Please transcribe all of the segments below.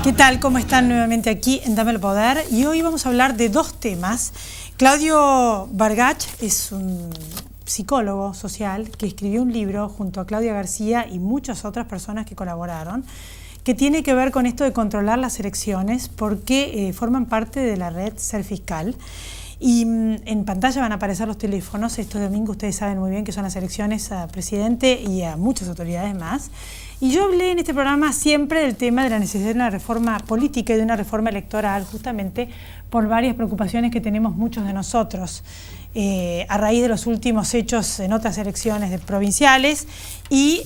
¿Qué tal? ¿Cómo están nuevamente aquí en Dame el Poder? Y hoy vamos a hablar de dos temas. Claudio Bargach es un psicólogo social que escribió un libro junto a Claudia García y muchas otras personas que colaboraron, que tiene que ver con esto de controlar las elecciones porque forman parte de la red Ser Fiscal. Y en pantalla van a aparecer los teléfonos. Este domingo ustedes saben muy bien que son las elecciones a presidente y a muchas autoridades más. Y yo hablé en este programa siempre del tema de la necesidad de una reforma política y de una reforma electoral, justamente por varias preocupaciones que tenemos muchos de nosotros a raíz de los últimos hechos en otras elecciones provinciales y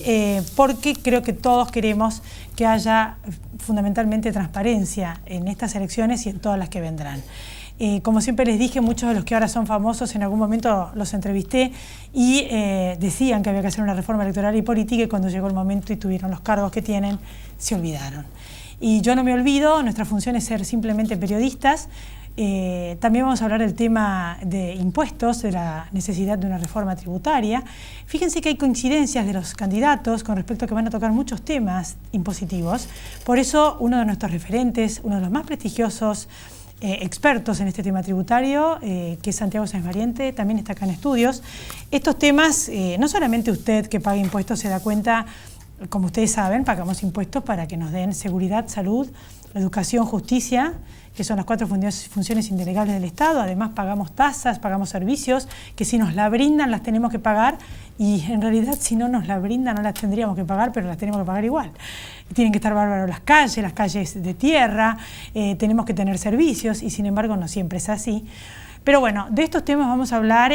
porque creo que todos queremos que haya fundamentalmente transparencia en estas elecciones y en todas las que vendrán. Como siempre les dije, muchos de los que ahora son famosos en algún momento los entrevisté y decían que había que hacer una reforma electoral y política, y cuando llegó el momento y tuvieron los cargos que tienen, se olvidaron. Y yo no me olvido, nuestra función es ser simplemente periodistas. También vamos a hablar del tema de impuestos, de la necesidad de una reforma tributaria. Fíjense que hay coincidencias de los candidatos con respecto a que van a tocar muchos temas impositivos. Por eso uno de nuestros referentes, uno de los más prestigiosos expertos en este tema tributario, que es Santiago Sáenz Variente, también está acá en estudios. Estos temas, no solamente usted que paga impuestos se da cuenta, como ustedes saben, pagamos impuestos para que nos den seguridad, salud, educación, justicia, que son las 4 funciones indelegables del Estado. Además pagamos tasas, pagamos servicios, que si nos la brindan las tenemos que pagar, y en realidad si no nos la brindan no las tendríamos que pagar, pero las tenemos que pagar igual. Tienen que estar bárbaros las calles de tierra, tenemos que tener servicios, y sin embargo no siempre es así. Pero bueno, de estos temas vamos a hablar,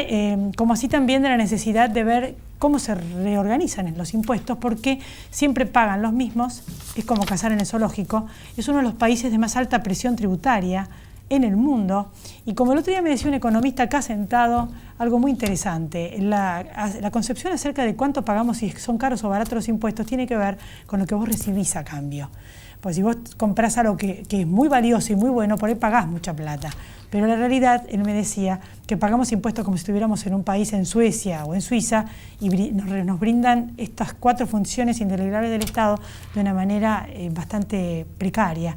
como así también de la necesidad de ver cómo se reorganizan los impuestos, porque siempre pagan los mismos. Es como cazar en el zoológico. Es uno de los países de más alta presión tributaria en el mundo. Y como el otro día me decía un economista acá sentado, algo muy interesante, la concepción acerca de cuánto pagamos, si son caros o baratos los impuestos, tiene que ver con lo que vos recibís a cambio. Pues si vos comprás algo que es muy valioso y muy bueno, por ahí pagás mucha plata. Pero la realidad, él me decía, que pagamos impuestos como si estuviéramos en un país, en Suecia o en Suiza, y nos brindan estas 4 funciones indelegables del Estado de una manera bastante precaria.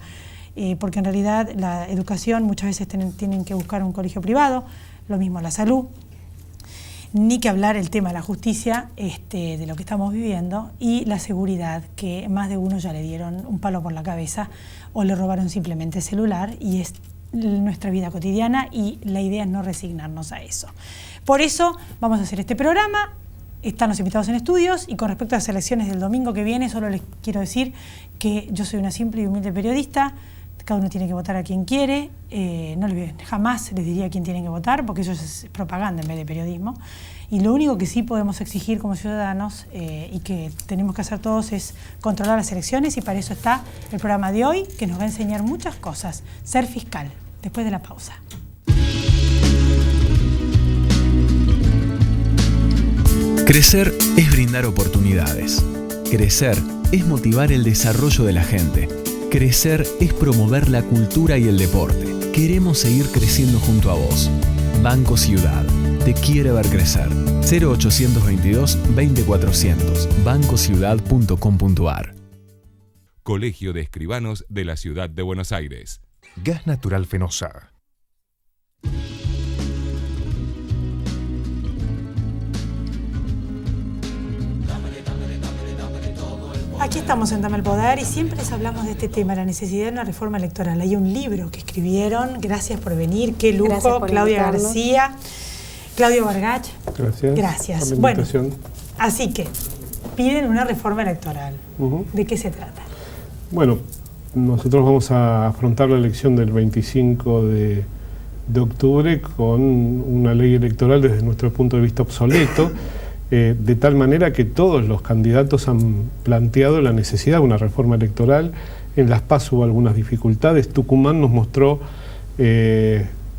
Porque en realidad la educación muchas veces tienen que buscar un colegio privado, lo mismo la salud, ni que hablar el tema de la justicia, de lo que estamos viviendo, y la seguridad, que más de uno ya le dieron un palo por la cabeza o le robaron simplemente el celular, y es nuestra vida cotidiana, y la idea es no resignarnos a eso. Por eso vamos a hacer este programa. Están los invitados en estudios, y con respecto a las elecciones del domingo que viene, solo les quiero decir que yo soy una simple y humilde periodista. Cada uno tiene que votar a quien quiere, jamás les diría a quién tienen que votar, porque eso es propaganda en vez de periodismo. Y lo único que sí podemos exigir como ciudadanos y que tenemos que hacer todos es controlar las elecciones, y para eso está el programa de hoy, que nos va a enseñar muchas cosas. Ser Fiscal, después de la pausa. Crecer es brindar oportunidades. Crecer es motivar el desarrollo de la gente. Crecer es promover la cultura y el deporte. Queremos seguir creciendo junto a vos. Banco Ciudad. Te quiere ver crecer. 0822 20400. bancociudad.com.ar. Colegio de Escribanos de la Ciudad de Buenos Aires. Gas Natural Fenosa. Aquí estamos en Dame el Poder y siempre les hablamos de este tema, la necesidad de una reforma electoral. Hay un libro que escribieron, gracias por venir, qué lujo, Claudia García, Claudio Bargach. Gracias. Por la invitación. Bueno, así que piden una reforma electoral. ¿De qué se trata? Bueno, nosotros vamos a afrontar la elección del 25 de octubre con una ley electoral desde nuestro punto de vista obsoleto. De tal manera que todos los candidatos han planteado la necesidad de una reforma electoral. En las PASO hubo algunas dificultades. Tucumán nos mostró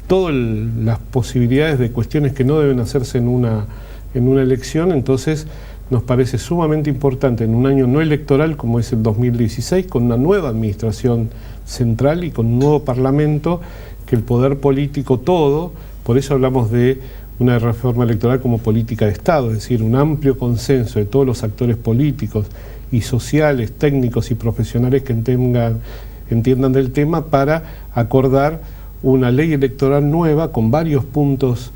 todas las posibilidades de cuestiones que no deben hacerse en una elección. Entonces nos parece sumamente importante en un año no electoral como es el 2016, con una nueva administración central y con un nuevo parlamento, que el poder político todo, por eso hablamos de una reforma electoral como política de Estado, es decir, un amplio consenso de todos los actores políticos y sociales, técnicos y profesionales que tengan entiendan del tema para acordar una ley electoral nueva con varios puntos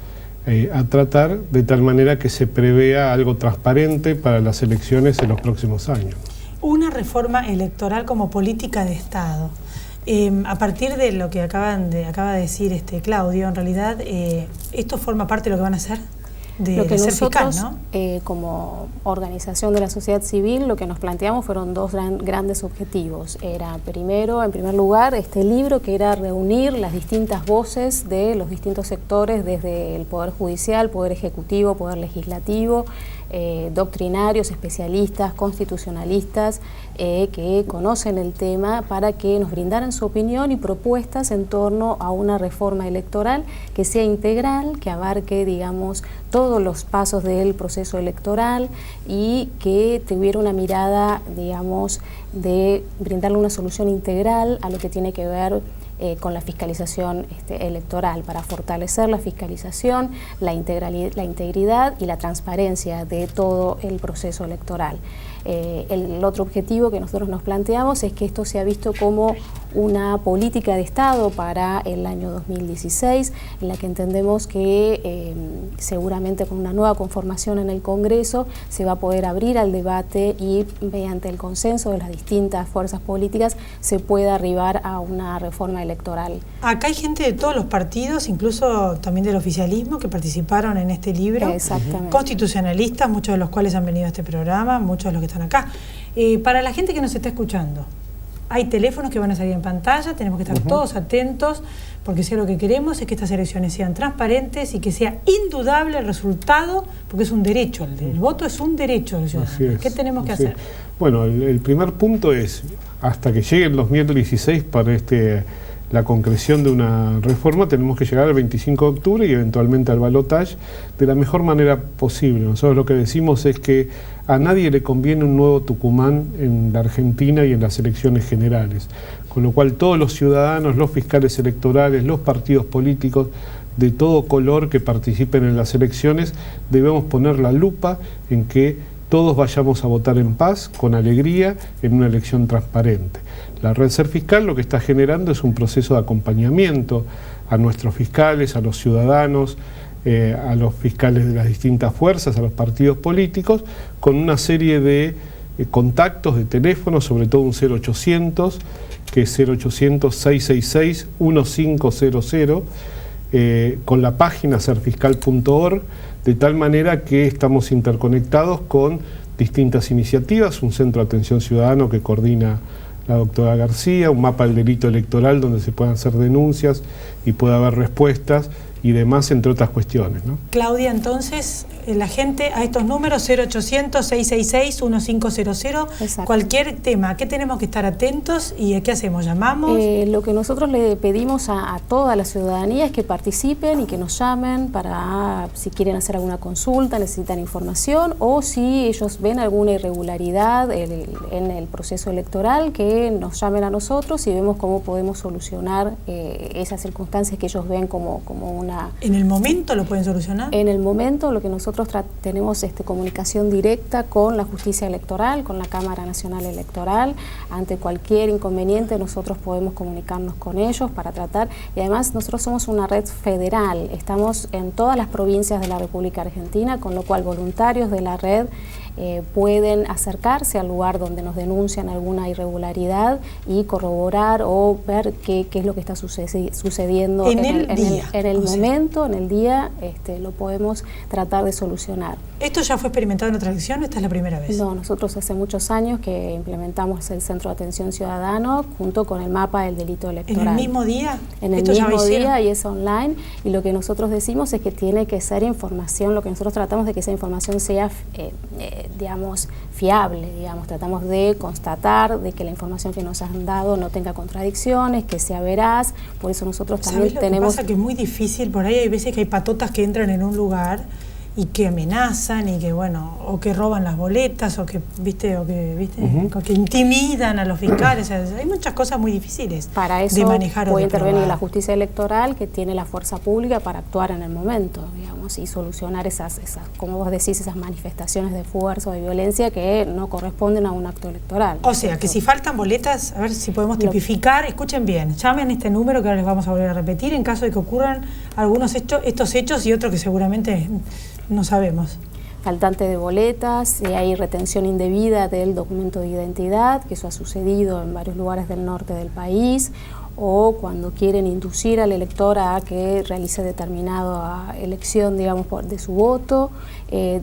a tratar, de tal manera que se prevea algo transparente para las elecciones en los próximos años. Una reforma electoral como política de Estado. A partir de lo que acaba de decir Claudio, en realidad, ¿esto forma parte de lo que van a hacer? Lo que nosotros, fiscal, ¿no? Como organización de la sociedad civil, lo que nos planteamos fueron dos grandes objetivos. Era, primero, en primer lugar, este libro, que era reunir las distintas voces de los distintos sectores, desde el Poder Judicial, Poder Ejecutivo, Poder Legislativo, doctrinarios, especialistas, constitucionalistas, que conocen el tema, para que nos brindaran su opinión y propuestas en torno a una reforma electoral que sea integral, que abarque, digamos, todos los pasos del proceso electoral y que tuviera una mirada, digamos, de brindarle una solución integral a lo que tiene que ver con la fiscalización electoral, para fortalecer la fiscalización, la integridad y la transparencia de todo el proceso electoral. El otro objetivo que nosotros nos planteamos es que esto sea visto como una política de Estado para el año 2016, en la que entendemos que seguramente con una nueva conformación en el Congreso se va a poder abrir al debate y, mediante el consenso de las distintas fuerzas políticas, se pueda arribar a una reforma electoral. Acá hay gente de todos los partidos, incluso también del oficialismo, que participaron en este libro. Exactamente. Constitucionalistas, muchos de los cuales han venido a este programa, muchos de los que están acá. Para la gente que nos está escuchando, hay teléfonos que van a salir en pantalla, tenemos que estar todos atentos, porque si lo que queremos es que estas elecciones sean transparentes y que sea indudable el resultado, porque es un derecho, el voto es un derecho del ciudadano. ¿Qué tenemos que hacer? Bueno, el primer punto es, hasta que llegue el 2016 para la concreción de una reforma, tenemos que llegar al 25 de octubre y eventualmente al balotaje de la mejor manera posible. Nosotros lo que decimos es que a nadie le conviene un nuevo Tucumán en la Argentina y en las elecciones generales, con lo cual todos los ciudadanos, los fiscales electorales, los partidos políticos de todo color que participen en las elecciones, debemos poner la lupa en que todos vayamos a votar en paz, con alegría, en una elección transparente. La Red Ser Fiscal lo que está generando es un proceso de acompañamiento a nuestros fiscales, a los ciudadanos, a los fiscales de las distintas fuerzas, a los partidos políticos, con una serie de contactos de teléfono, sobre todo un 0800, que es 0800-666-1500, con la página serfiscal.org, de tal manera que estamos interconectados con distintas iniciativas, un centro de atención ciudadano que coordina la doctora García, un mapa del delito electoral donde se puedan hacer denuncias y pueda haber respuestas y demás, entre otras cuestiones, ¿no? Claudia, entonces, la gente a estos números 0800-666-1500, cualquier tema, ¿qué tenemos que estar atentos y a qué hacemos? ¿Llamamos? Lo que nosotros le pedimos a toda la ciudadanía es que participen y que nos llamen para, si quieren hacer alguna consulta, necesitan información, o si ellos ven alguna irregularidad en el proceso electoral, que nos llamen a nosotros y vemos cómo podemos solucionar esas circunstancias que ellos ven como una... ¿En el momento lo pueden solucionar? En el momento, lo que nosotros tenemos comunicación directa con la justicia electoral, con la Cámara Nacional Electoral. Ante cualquier inconveniente nosotros podemos comunicarnos con ellos para tratar, y además nosotros somos una red federal, estamos en todas las provincias de la República Argentina, con lo cual voluntarios de la red pueden acercarse al lugar donde nos denuncian alguna irregularidad y corroborar o ver qué es lo que está sucediendo en el momento, en el día, lo podemos tratar de solucionar. ¿Esto ya fue experimentado en otra elección o esta es la primera vez? No, nosotros hace muchos años que implementamos el Centro de Atención Ciudadano junto con el mapa del delito electoral. ¿En el mismo día? En el mismo día, y es online, y lo que nosotros decimos es que tiene que ser información, lo que nosotros tratamos de que esa información sea digamos, fiable, digamos, tratamos de constatar de que la información que nos han dado no tenga contradicciones, que sea veraz, por eso nosotros también tenemos... ¿Sabes lo que pasa? Que es muy difícil, por ahí hay veces que hay patotas que entran en un lugar y que amenazan y que, bueno, o que roban las boletas o que, o que intimidan a los fiscales, o sea, hay muchas cosas muy difíciles para eso de manejar o puede de intervenir probar. la justicia electoral, que tiene la fuerza pública para actuar en el momento, digamos. digamos, y solucionar esas, como vos decís, esas manifestaciones de fuerza o de violencia que no corresponden a un acto electoral. O sea, que si faltan boletas, a ver si podemos tipificar, escuchen bien, llamen este número que ahora les vamos a volver a repetir en caso de que ocurran algunos estos hechos y otros que seguramente no sabemos. Faltante de boletas, si hay retención indebida del documento de identidad, que eso ha sucedido en varios lugares del norte del país, o cuando quieren inducir al elector a que realice determinada elección, digamos, de su voto.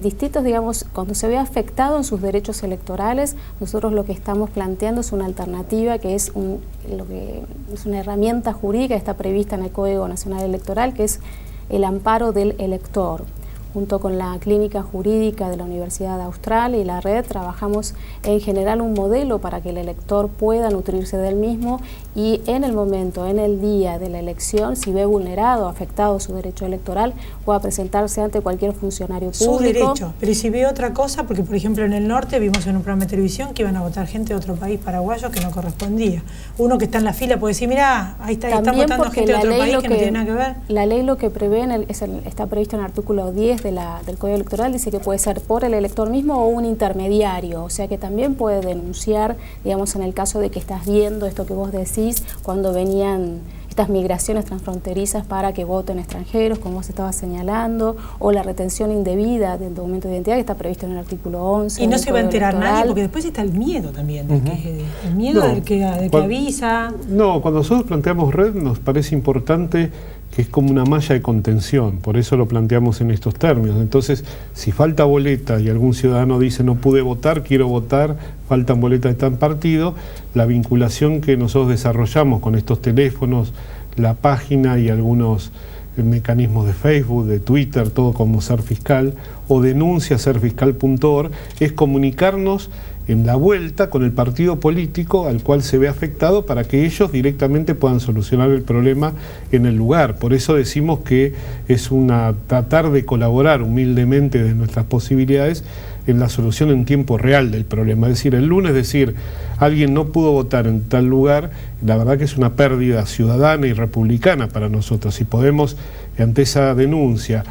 Distintos, digamos, cuando se ve afectado en sus derechos electorales, nosotros lo que estamos planteando es una alternativa que es una herramienta jurídica que está prevista en el Código Nacional Electoral, que es el amparo del elector. Junto con la Clínica Jurídica de la Universidad Austral y la red, trabajamos en generar un modelo para que el elector pueda nutrirse del mismo y en el momento, en el día de la elección, si ve vulnerado, afectado su derecho electoral, pueda presentarse ante cualquier funcionario público. Su derecho, pero si ve otra cosa, porque por ejemplo en el norte vimos en un programa de televisión que iban a votar gente de otro país paraguayo que no correspondía. Uno que está en la fila puede decir, mira, ahí está, están votando gente de otro país que no tiene nada que ver. La ley lo que prevé, está previsto en el artículo 10 del Código Electoral, dice que puede ser por el elector mismo o un intermediario, o sea que también puede denunciar, digamos, en el caso de que estás viendo esto que vos decís, cuando venían estas migraciones transfronterizas para que voten extranjeros, como vos estabas señalando, o la retención indebida del documento de identidad que está previsto en el artículo 11. Y no se va a enterar nadie, porque después está el miedo también, el miedo del que avisa. No, cuando nosotros planteamos red nos parece importante que es como una malla de contención, por eso lo planteamos en estos términos. Entonces, si falta boleta y algún ciudadano dice no pude votar, quiero votar, faltan boletas de tal partido, la vinculación que nosotros desarrollamos con estos teléfonos, la página y algunos mecanismos de Facebook, de Twitter, todo como Ser Fiscal, o denuncia serfiscal.org, es comunicarnos en la vuelta con el partido político al cual se ve afectado para que ellos directamente puedan solucionar el problema en el lugar. Por eso decimos que es tratar de colaborar humildemente de nuestras posibilidades en la solución en tiempo real del problema. Es decir, el lunes alguien no pudo votar en tal lugar, la verdad que es una pérdida ciudadana y republicana para nosotros. Si podemos, ante esa denuncia,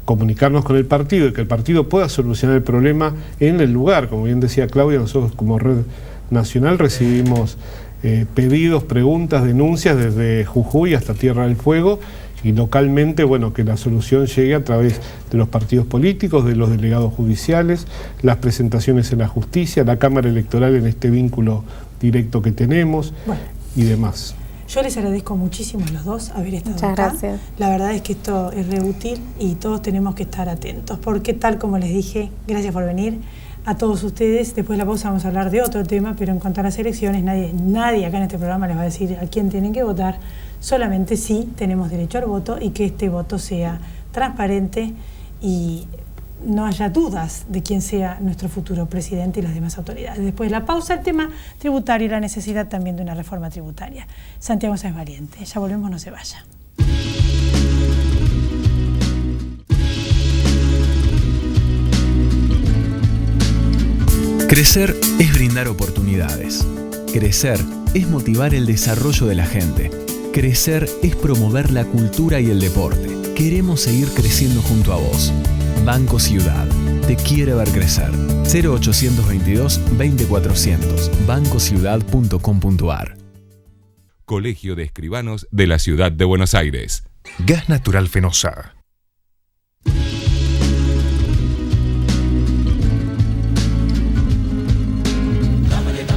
comunicarnos con el partido y que el partido pueda solucionar el problema en el lugar. Como bien decía Claudia, nosotros como Red Nacional recibimos pedidos, preguntas, denuncias desde Jujuy hasta Tierra del Fuego, y localmente, bueno, que la solución llegue a través de los partidos políticos, de los delegados judiciales, las presentaciones en la justicia, la Cámara Electoral en este vínculo directo que tenemos, y demás. Yo les agradezco muchísimo a los dos haber estado acá. Muchas gracias. La verdad es que esto es re útil y todos tenemos que estar atentos, porque tal como les dije, gracias por venir a todos ustedes. Después de la pausa vamos a hablar de otro tema, pero en cuanto a las elecciones, nadie acá en este programa les va a decir a quién tienen que votar, solamente sí tenemos derecho al voto y que este voto sea transparente y no haya dudas de quién sea nuestro futuro presidente y las demás autoridades. Después de la pausa, el tema tributario y la necesidad también de una reforma tributaria. Santiago Sáenz Valiente. Ya volvemos, no se vaya. Crecer es brindar oportunidades. Crecer es motivar el desarrollo de la gente. Crecer es promover la cultura y el deporte. Queremos seguir creciendo junto a vos. Banco Ciudad, te quiere ver crecer. 0822 20400, bancociudad.com.ar. Colegio de Escribanos de la Ciudad de Buenos Aires. Gas Natural Fenosa.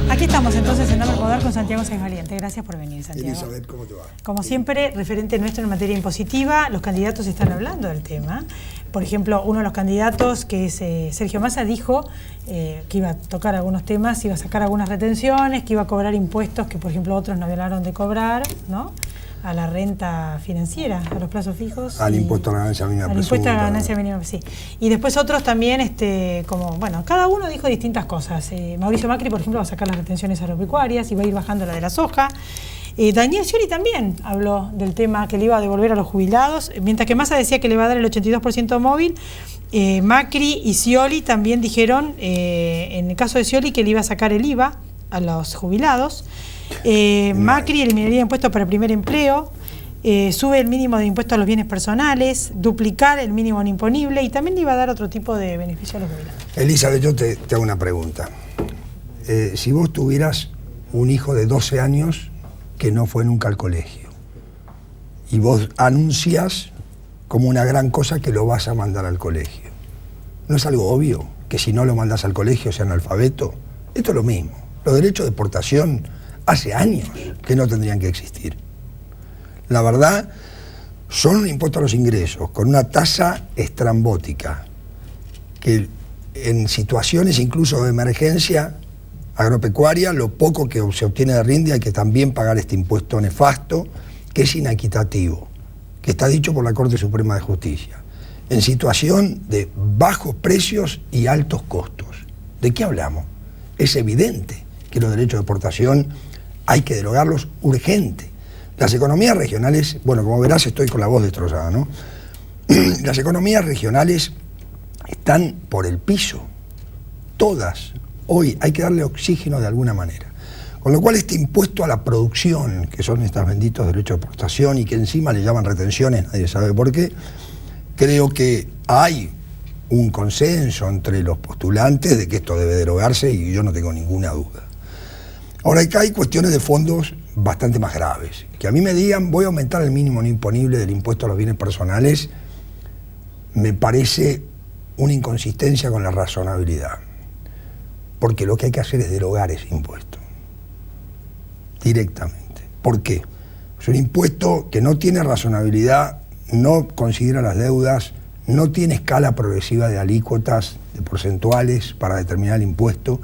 Aquí estamos entonces en Dame el Poder con Santiago Sáenz Valiente. Gracias por venir, Santiago. Elizabeth, ¿cómo te va? Como siempre, referente nuestro en materia impositiva, los candidatos están hablando del tema. Por ejemplo, uno de los candidatos, que es Sergio Massa, dijo que iba a tocar algunos temas, iba a sacar algunas retenciones, que iba a cobrar impuestos que, por ejemplo, otros no hablaron de cobrar, ¿no? A la renta financiera, a los plazos fijos. Al impuesto a la ganancia mínima presunta. Al impuesto a la ganancia mínima, sí. Y después otros también, cada uno dijo distintas cosas. Mauricio Macri, por ejemplo, va a sacar las retenciones agropecuarias y va a ir bajando la de la soja. Daniel Scioli también habló del tema que le iba a devolver a los jubilados, mientras que Massa decía que le va a dar el 82% móvil. Macri y Scioli también dijeron, en el caso de Scioli, que le iba a sacar el IVA a los jubilados. Macri eliminaría impuestos para el primer empleo. sube el mínimo de impuestos a los bienes personales, duplicar el mínimo no imponible y también le iba a dar otro tipo de beneficio a los jubilados. Elizabeth, yo te hago una pregunta. Si vos tuvieras un hijo de 12 años que no fue nunca al colegio y vos anuncias como una gran cosa que lo vas a mandar al colegio, ¿no es algo obvio que si no lo mandas al colegio sea analfabeto? Esto es lo mismo. Los derechos de exportación hace años que no tendrían que existir. La verdad, son un impuesto a los ingresos con una tasa estrambótica que en situaciones incluso de emergencia agropecuaria, lo poco que se obtiene de rinde hay que también pagar este impuesto nefasto, que es inequitativo, que está dicho por la Corte Suprema de Justicia, en situación de bajos precios y altos costos. ¿De qué hablamos? Es evidente que los derechos de exportación hay que derogarlos urgente. Las economías regionales, bueno, como verás estoy con la voz destrozada, ¿no? Las economías regionales están por el piso, todas. Hoy hay que darle oxígeno de alguna manera. Con lo cual este impuesto a la producción, que son estos benditos derechos de exportación y que encima le llaman retenciones, nadie sabe por qué, creo que hay un consenso entre los postulantes de que esto debe derogarse y yo no tengo ninguna duda. Ahora acá hay cuestiones de fondos bastante más graves. Que a mí me digan voy a aumentar el mínimo no imponible del impuesto a los bienes personales me parece una inconsistencia con la razonabilidad. Porque lo que hay que hacer es derogar ese impuesto directamente. ¿Por qué? Es un impuesto que no tiene razonabilidad, no considera las deudas, no tiene escala progresiva de alícuotas, de porcentuales para determinar el impuesto,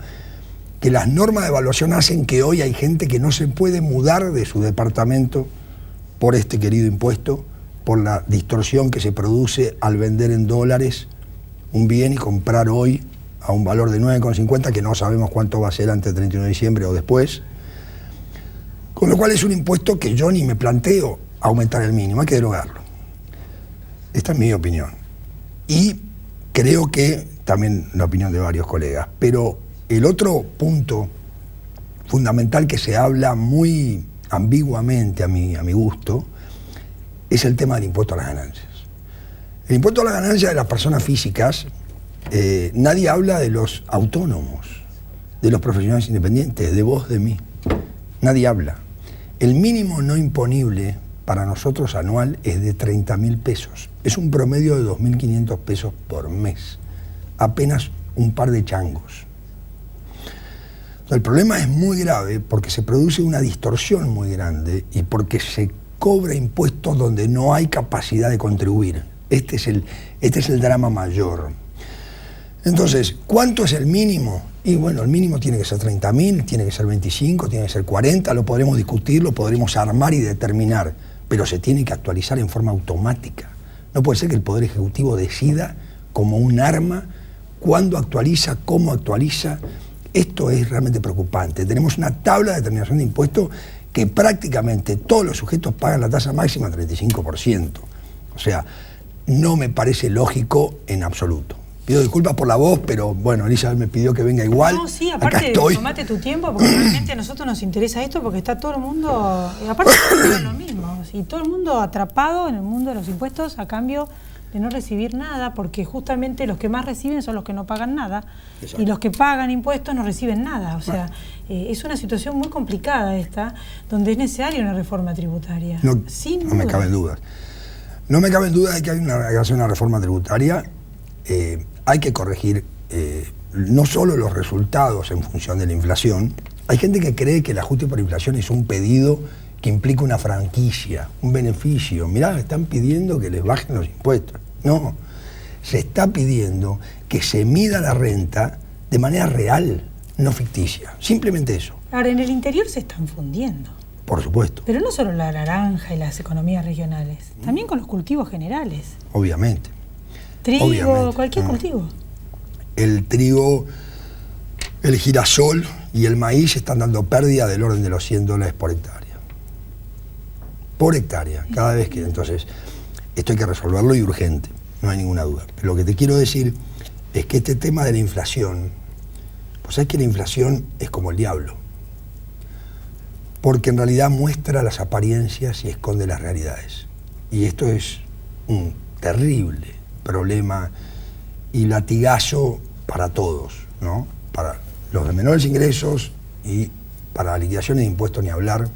que las normas de evaluación hacen que hoy hay gente que no se puede mudar de su departamento por este querido impuesto, por la distorsión que se produce al vender en dólares un bien y comprar hoy a un valor de 9,50 que no sabemos cuánto va a ser antes del 31 de diciembre o después. Con lo cual es un impuesto que yo ni me planteo aumentar el mínimo, hay que derogarlo. Esta es mi opinión. Y creo que también la opinión de varios colegas. Pero el otro punto fundamental que se habla muy ambiguamente a mi gusto es el tema del impuesto a las ganancias. El impuesto a las ganancias de las personas físicas, nadie habla de los autónomos, de los profesionales independientes, de vos, de mí. Nadie habla. El mínimo no imponible para nosotros anual es de 30.000 pesos. Es un promedio de 2.500 pesos por mes. Apenas un par de changos. El problema es muy grave porque se produce una distorsión muy grande y porque se cobra impuestos donde no hay capacidad de contribuir. Este es el drama mayor. Entonces, ¿cuánto es el mínimo? Y bueno, el mínimo tiene que ser 30.000, tiene que ser 25, tiene que ser 40, lo podremos discutir, lo podremos armar y determinar, pero se tiene que actualizar en forma automática. No puede ser que el Poder Ejecutivo decida como un arma cuándo actualiza, cómo actualiza. Esto es realmente preocupante. Tenemos una tabla de determinación de impuestos que prácticamente todos los sujetos pagan la tasa máxima 35%. O sea, no me parece lógico en absoluto. Pido disculpas por la voz, pero bueno, Elizabeth me pidió que venga igual. No, sí, aparte tomate tu tiempo, porque realmente a nosotros nos interesa esto, porque está todo el mundo, aparte es lo mismo, y todo el mundo atrapado en el mundo de los impuestos a cambio de no recibir nada, porque justamente los que más reciben son los que no pagan nada. Exacto. Y los que pagan impuestos no reciben nada. O sea, es una situación muy complicada esta, donde es necesaria una reforma tributaria. No me caben dudas. No me caben dudas de que hay que hacer una reforma tributaria. Hay que corregir no solo los resultados en función de la inflación. Hay gente que cree que el ajuste por inflación es un pedido que implica una franquicia, un beneficio. Mirá, están pidiendo que les bajen los impuestos. No, se está pidiendo que se mida la renta de manera real, no ficticia. Simplemente eso. Ahora, en el interior se están fundiendo. Por supuesto. Pero no solo la naranja y las economías regionales, también con los cultivos generales. Obviamente. Trigo, obviamente, cualquier cultivo. El trigo, el girasol y el maíz están dando pérdida del orden de los $100 por hectárea. Por hectárea, cada vez que... Entonces, esto hay que resolverlo y urgente, no hay ninguna duda. Pero lo que te quiero decir es que este tema de la inflación, pues sabes que la inflación es como el diablo. porque en realidad muestra las apariencias y esconde las realidades. Y esto es un terrible problema y latigazo para todos, ¿no? Para los de menores ingresos y para la liquidación de impuestos ni hablar,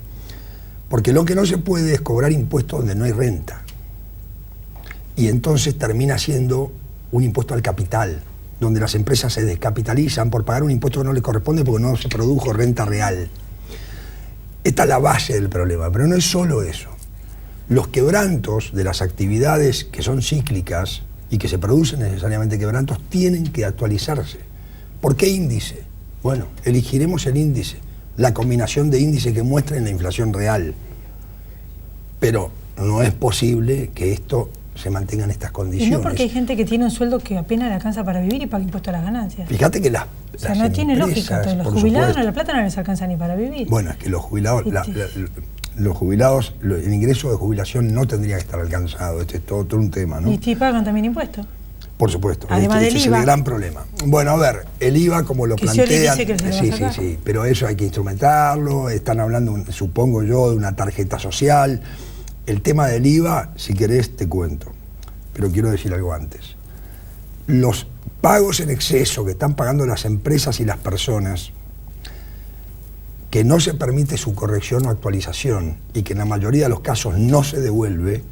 porque lo que no se puede es cobrar impuestos donde no hay renta. Y entonces termina siendo un impuesto al capital, donde las empresas se descapitalizan por pagar un impuesto que no les corresponde porque no se produjo renta real. Esta es la base del problema, pero no es solo eso. Los quebrantos de las actividades que son cíclicas y que se producen necesariamente quebrantos tienen que actualizarse. ¿Por qué índice? Bueno, elegiremos el índice, la combinación de índices que muestren la inflación real. Pero no es posible que esto se mantenga en estas condiciones. Y no porque hay gente que tiene un sueldo que apenas le alcanza para vivir y paga impuesto a las ganancias. Fíjate que o sea, no tiene lógica. Entonces, los jubilados la plata no les alcanza ni para vivir. Bueno, es que los jubilados, el ingreso de jubilación no tendría que estar alcanzado. Este es todo un tema, ¿no? Y sí pagan también impuestos. Por supuesto. Además del IVA. Es el gran problema. Bueno, a ver, el IVA como lo plantean... Sí, pero eso hay que instrumentarlo. Están hablando, supongo yo, de una tarjeta social. El tema del IVA, si querés, te cuento. Pero quiero decir algo antes. Los pagos en exceso que están pagando las empresas y las personas, que no se permite su corrección o actualización y que en la mayoría de los casos no se devuelve,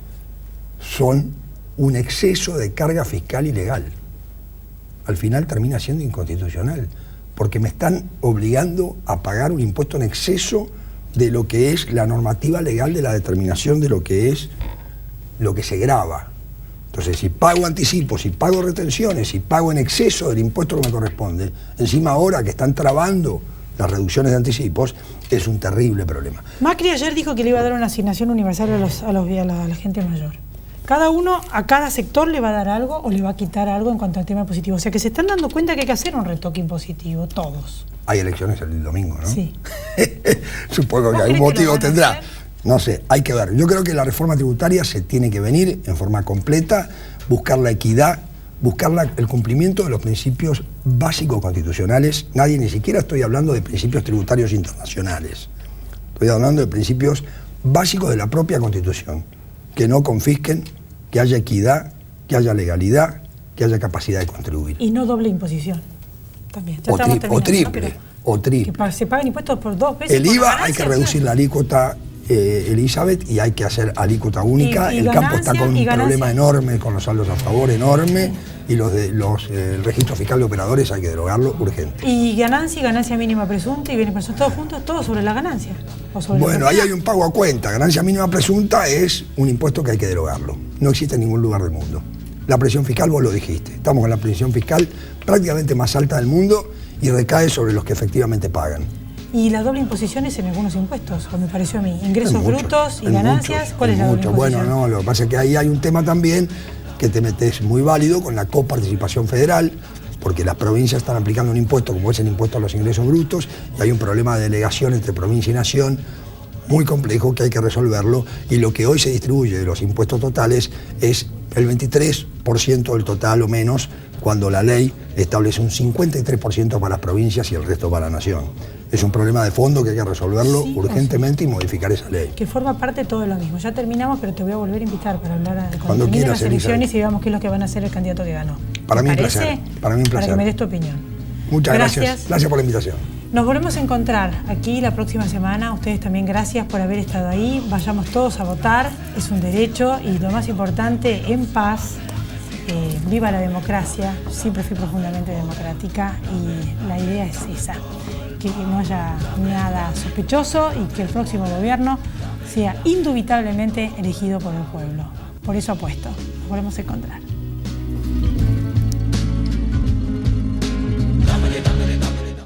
son un exceso de carga fiscal ilegal. Al final termina siendo inconstitucional, porque me están obligando a pagar un impuesto en exceso de lo que es la normativa legal de la determinación de lo que es lo que se grava. Entonces, si pago anticipos, si pago retenciones, si pago en exceso del impuesto que me corresponde, encima ahora que están trabando las reducciones de anticipos, es un terrible problema. Macri ayer dijo que le iba a dar una asignación universal a la gente mayor. Cada uno, a cada sector le va a dar algo o le va a quitar algo en cuanto al tema positivo. O sea que se están dando cuenta que hay que hacer un retoque impositivo, todos. Hay elecciones el domingo, ¿no? Sí. Supongo que algún motivo tendrá. No sé, hay que ver. Yo creo que la reforma tributaria se tiene que venir en forma completa, buscar la equidad, buscar el cumplimiento de los principios básicos constitucionales. Nadie, ni siquiera estoy hablando de principios tributarios internacionales. Estoy hablando de principios básicos de la propia Constitución. Que no confisquen, que haya equidad, que haya legalidad, que haya capacidad de contribuir. Y no doble imposición. También. O triple. Que se paguen impuestos por 2 veces. El IVA hay que reducir la alícuota, Elizabeth, y hay que hacer alícuota única. El campo está con un problema enorme, con los saldos a favor enorme, y el registro fiscal de operadores hay que derogarlo urgente. Y ganancia mínima presunta y bienes presuntos, todos juntos, todo sobre la ganancia. Bueno, ahí hay un pago a cuenta. Ganancia mínima presunta es un impuesto que hay que derogarlo. No existe en ningún lugar del mundo. La presión fiscal, vos lo dijiste. Estamos con la presión fiscal prácticamente más alta del mundo y recae sobre los que efectivamente pagan. Y la doble imposición es en algunos impuestos, me pareció a mí. Ingresos brutos y ganancias, ¿cuál es la doble imposición? Bueno, no, lo que pasa es que ahí hay un tema también que te metes muy válido con la coparticipación federal, porque las provincias están aplicando un impuesto como es el impuesto a los ingresos brutos, y hay un problema de delegación entre provincia y nación muy complejo que hay que resolverlo, y lo que hoy se distribuye de los impuestos totales es el 23% del total o menos, cuando la ley establece un 53% para las provincias y el resto para la nación. Es un problema de fondo que hay que resolverlo urgentemente y modificar esa ley. Que forma parte de todo lo mismo. Ya terminamos, pero te voy a volver a invitar para hablar cuando terminen las elecciones y veamos qué es lo que van a hacer el candidato que ganó. Para mí un placer. Para mí un placer. Para que me des tu opinión. Muchas gracias. Gracias por la invitación. Nos volvemos a encontrar aquí la próxima semana. Ustedes también gracias por haber estado ahí. Vayamos todos a votar. Es un derecho y lo más importante, en paz. Viva la democracia. Siempre fui profundamente democrática y la idea es esa. Que no haya nada sospechoso y que el próximo gobierno sea indubitablemente elegido por el pueblo. Por eso apuesto. Nos volvemos a encontrar.